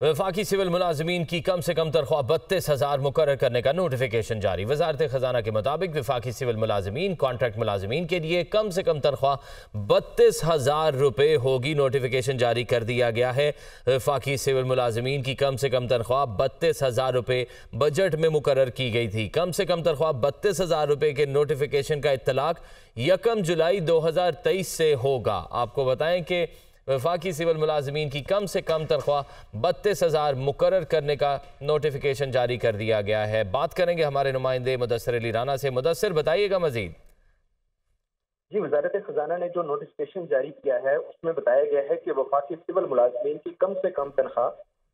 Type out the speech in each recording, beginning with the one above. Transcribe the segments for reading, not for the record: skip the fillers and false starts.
वफाकी सिविल मुलाजमीन की कम से कम तनख्वाह 32,000 मुकर्रर करने का नोटिफिकेशन जारी। वजारत खजाना के मुताबिक वफाकी सिविल मुलाजमीन, कॉन्ट्रैक्ट मुलाजमीन के लिए कम से कम तनख्वाह 32,000 रुपये होगी। नोटिफिकेशन जारी कर दिया गया है। वफाकी सिविल मुलाजमीन की कम से कम तनख्वाह 32,000 रुपये बजट में मुकर्रर की गई थी। कम से कम तनख्वाह 32,000 रुपये के नोटिफिकेशन का इत्तलाक 1 जुलाई 2023 से होगा। आपको बताएं कि वफाकी सिविल मुलाजमीन की कम से कम तनख्वाह 32,000 मुकर्रर करने का नोटिफिकेशन जारी कर दिया गया है। बात करेंगे हमारे नुमाइंदे मुदस्सिर अली राना से। मुदस्सिर, बताइएगा मजीद। जी, वजारत खजाना ने जो नोटिफिकेशन जारी किया है उसमें बताया गया है कि वफाकी सिविल मुलाजमीन की कम से कम तनख्वाह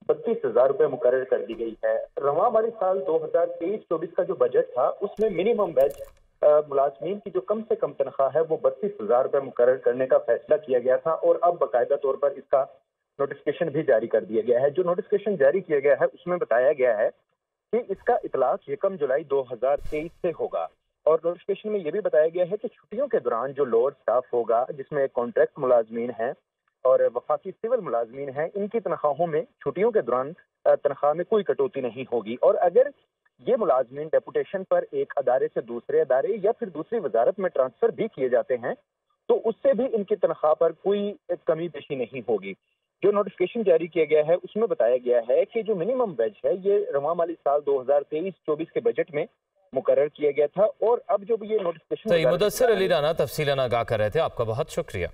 32,000 रुपये मुकर्रर कर दी गई है। रवां माली साल 2023-24 का जो बजट था उसमें मिनिमम वेज मुलाजमीन की जो कम से कम तनख्वाह है वो 32,000 रुपये मुकर्रर करने का फैसला किया गया था और अब बाकायदा तौर पर इसका नोटिफिकेशन भी जारी कर दिया गया है। जो नोटिफिकेशन जारी किया गया है उसमें बताया गया है कि इसका इतलाक 1 जुलाई 2023 से होगा और नोटिफिकेशन में यह भी बताया गया है कि छुट्टियों के दौरान जो लोअर स्टाफ होगा, जिसमें कॉन्ट्रैक्ट मुलाजमीन हैं और वफाकी सिविल मुलाजमीन हैं, इनकी तनख्वाहों में छुट्टियों के दौरान तनख्वाह में कोई कटौती नहीं होगी। और अगर ये मुलाजमीन डेपुटेशन पर एक अदारे से दूसरे अदारे या फिर दूसरी वजारत में ट्रांसफर भी किए जाते हैं तो उससे भी इनकी तनख्वाह पर कोई कमी पेशी नहीं होगी। जो नोटिफिकेशन जारी किया गया है उसमें बताया गया है कि जो मिनिमम वेज है ये रवां माली साल 2023-24 के बजट में मुकर्रर किया गया था और अब जो ये नोटिफिकेशन। मुदस्सिर अली राना तफसीलन आगाह कर रहे थे, आपका बहुत शुक्रिया।